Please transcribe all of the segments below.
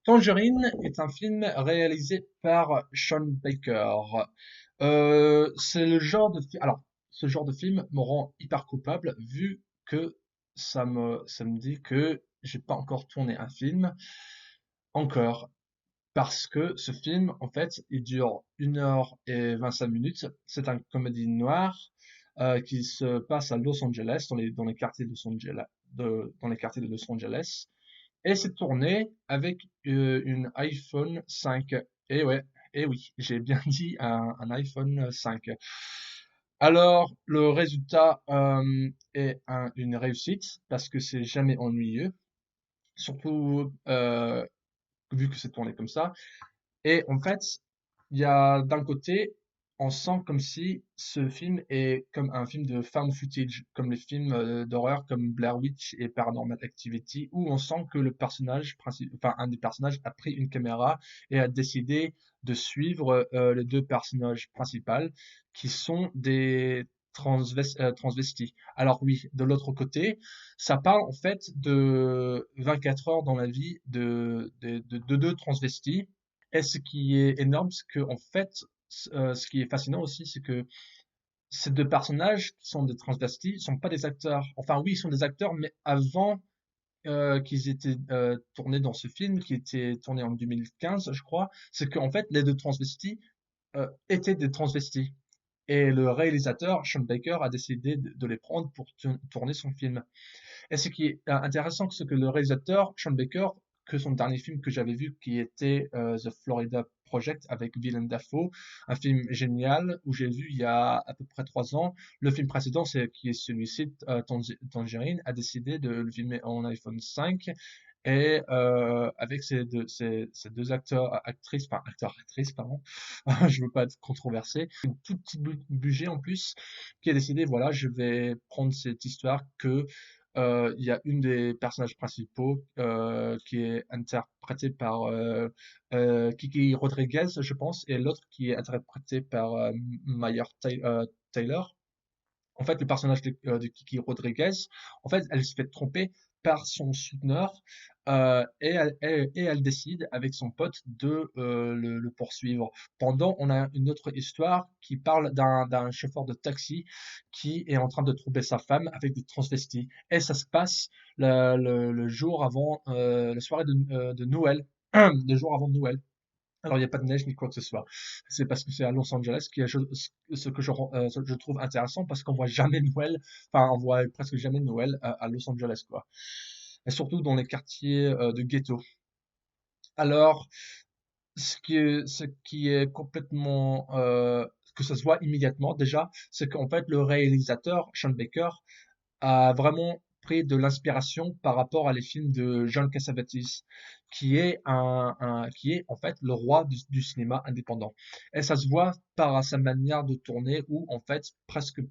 Tangerine est un film réalisé par Sean Baker. C'est le genre de film. Alors, ce genre de film me rend hyper coupable vu que ça me dit que j'ai pas encore tourné un film encore. Parce que ce film, en fait, il dure 1h25 minutes. C'est un comédie noire qui se passe à Los Angeles, dans les quartiers de Los Angeles, dans les quartiers de Los Angeles. Et c'est tourné avec une iPhone 5. Et ouais, et oui, j'ai bien dit un iPhone 5. Alors, le résultat est une réussite parce que c'est jamais ennuyeux, surtout vu que c'est tourné comme ça. Et en fait, il y a d'un côté, on sent comme si ce film est comme un film de found footage, comme les films d'horreur comme Blair Witch et Paranormal Activity, où on sent que le personnage principal, enfin un des personnages a pris une caméra et a décidé de suivre les deux personnages principaux, qui sont des transvestis. Alors oui, de l'autre côté, ça parle en fait de 24 heures dans la vie de deux transvestis, et ce qui est énorme, c'est que en fait, ce qui est fascinant aussi, c'est que ces deux personnages qui sont des transvestis sont pas des acteurs. Enfin oui, ils sont des acteurs, mais avant qu'ils étaient tournés dans ce film, qui était tourné en 2015, je crois, c'est qu'en fait, les deux transvestis étaient des transvestis. Et le réalisateur, Sean Baker, a décidé de les prendre pour tourner son film. Et ce qui est intéressant, c'est que le réalisateur, Sean Baker, que son dernier film que j'avais vu, qui était The Florida Project avec Willem Dafoe, un film génial où j'ai vu il y a à peu près 3 ans. Le film précédent, qui est celui-ci, Tangerine, a décidé de le filmer en iPhone 5. Et avec ces deux acteurs, actrices, enfin acteurs, actrices, pardon, je veux pas être controversé, un tout petit budget en plus, qui a décidé, voilà, je vais prendre cette histoire que il y a une des personnages principaux qui est interprétée par Kiki Rodriguez, je pense, et l'autre qui est interprété par Maya Taylor. En fait, le personnage de Kiki Rodriguez, en fait, elle se fait tromper par son souteneur et elle décide avec son pote de le poursuivre. Pendant, on a une autre histoire qui parle d'un chauffeur de taxi qui est en train de tromper sa femme avec des transvestis. Et ça se passe le jour avant, la soirée de Noël, le jour avant Noël. Alors, il n'y a pas de neige ni quoi que ce soit. C'est parce que c'est à Los Angeles ce que je trouve intéressant parce qu'on voit jamais Noël, enfin, on voit presque jamais Noël à Los Angeles, quoi. Et surtout dans les quartiers de ghetto. Alors, ce qui est complètement, que ça se voit immédiatement déjà, c'est qu'en fait, le réalisateur, Sean Baker, a vraiment pris de l'inspiration par rapport à les films de John Cassavetes, qui est en fait le roi du cinéma indépendant. Et ça se voit par sa manière de tourner où en fait presque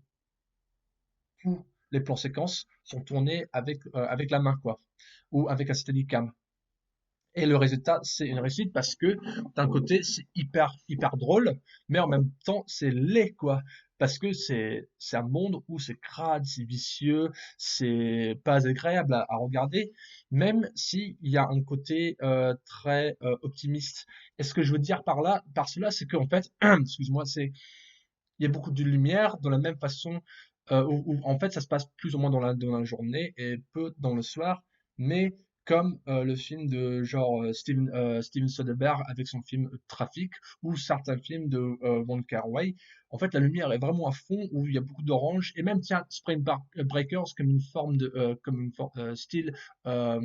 tous les plans séquences sont tournés avec la main, quoi, ou avec un Steadicam. Et le résultat, c'est une réussite parce que d'un côté, c'est hyper drôle, mais en même temps, c'est laid, quoi. Parce que c'est un monde où c'est crade, c'est vicieux, c'est pas agréable à regarder, même s'il y a un côté très optimiste. Et ce que je veux dire par cela, c'est qu'en fait, excuse-moi, il y a beaucoup de lumière de la même façon où, en fait ça se passe plus ou moins dans la journée et peu dans le soir, mais comme le film de genre Steven Soderbergh avec son film Trafic ou certains films de Wong Kar-wai, en fait la lumière est vraiment à fond où il y a beaucoup d'orange et même tiens Spring Breakers comme une forme de style euh,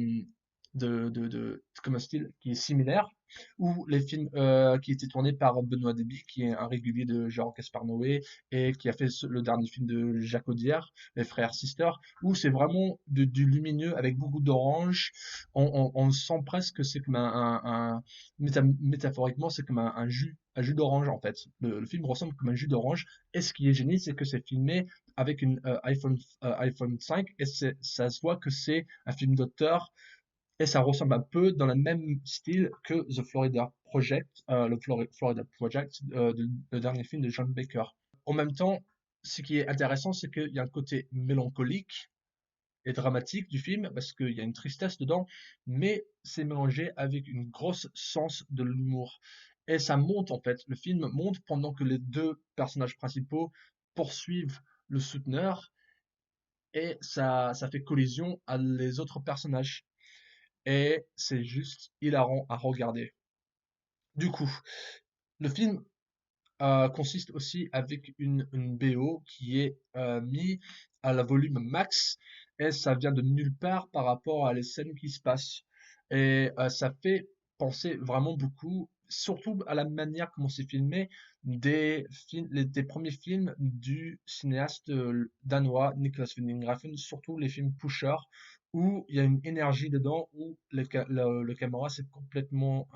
comme un style qui est similaire, ou les films qui étaient tournés par Benoît Deby, qui est un régulier de genre Gaspard Noé, et qui a fait le dernier film de Jacques Audiard, Les Frères Sister, où c'est vraiment du lumineux avec beaucoup d'orange. On sent presque que c'est comme métaphoriquement, c'est comme un jus d'orange en fait. Le film ressemble comme un jus d'orange. Et ce qui est génial, c'est que c'est filmé avec une iPhone 5 et ça se voit que c'est un film d'auteur et ça ressemble un peu dans le même style que The Florida Project, Florida Project, le dernier film de John Baker. En même temps, ce qui est intéressant, c'est qu'il y a un côté mélancolique et dramatique du film parce qu'il y a une tristesse dedans, mais c'est mélangé avec une grosse sens de l'humour. Et ça monte en fait, le film monte pendant que les deux personnages principaux poursuivent le souteneur et ça fait collision à les autres personnages. Et c'est juste hilarant à regarder. Du coup, le film consiste aussi avec une BO qui est mis à la volume max et ça vient de nulle part par rapport à les scènes qui se passent. Et ça fait penser vraiment beaucoup, surtout à la manière comment c'est filmé des premiers films du cinéaste danois Nicolas Winding Refn, surtout les films Pusher, où il y a une énergie dedans, où le caméra c'est complètement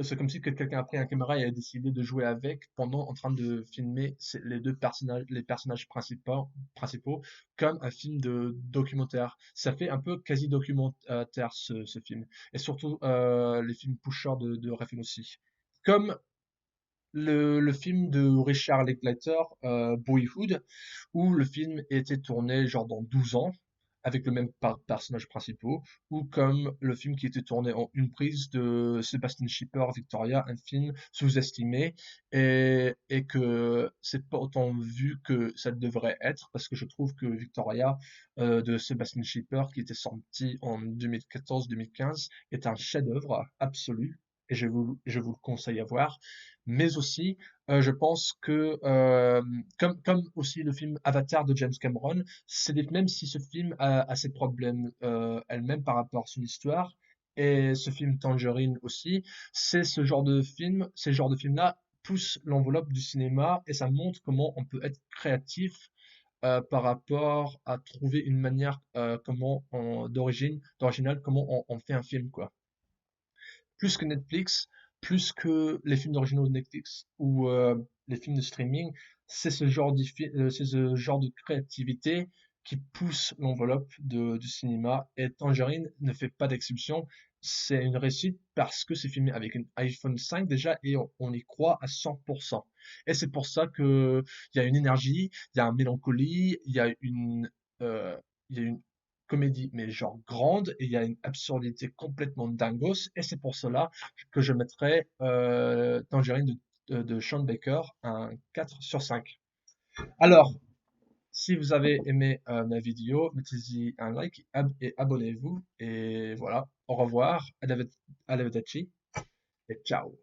c'est comme si que quelqu'un a pris un caméra et a décidé de jouer avec pendant en train de filmer les deux personnages, les personnages principaux, comme un film de documentaire. Ça fait un peu quasi documentaire ce film. Et surtout les films Pusher de Refn aussi. Comme le film de Richard Linklater, Boyhood, où le film était tourné genre dans 12 ans, avec le même personnage principal, ou comme le film qui était tourné en une prise de Sebastian Schipper, Victoria, un film sous-estimé, et que c'est pas autant vu que ça devrait être, parce que je trouve que Victoria de Sebastian Schipper, qui était sorti en 2014-2015, est un chef-d'œuvre absolu, et je vous le conseille à voir. Mais aussi, je pense que, comme aussi le film Avatar de James Cameron, même si ce film a ses problèmes elle-même par rapport à son histoire, et ce film Tangerine aussi, ces genres de films-là poussent l'enveloppe du cinéma et ça montre comment on peut être créatif par rapport à trouver une manière d'original, comment on fait un film, quoi. Plus que Netflix, plus que les films originaux de Netflix ou les films de streaming, c'est ce genre de créativité qui pousse l'enveloppe du cinéma. Et Tangerine ne fait pas d'exception. C'est une réussite parce que c'est filmé avec un iPhone 5 déjà et on y croit à 100%. Et c'est pour ça que il y a une énergie, il y a une mélancolie, euh, il y a une comédie, mais genre grande, et il y a une absurdité complètement dingos, et c'est pour cela que je mettrais Tangerine de Sean Baker un 4 sur 5. Alors, si vous avez aimé ma vidéo, mettez-y un like et abonnez-vous. Et voilà, au revoir, arrivederci et ciao.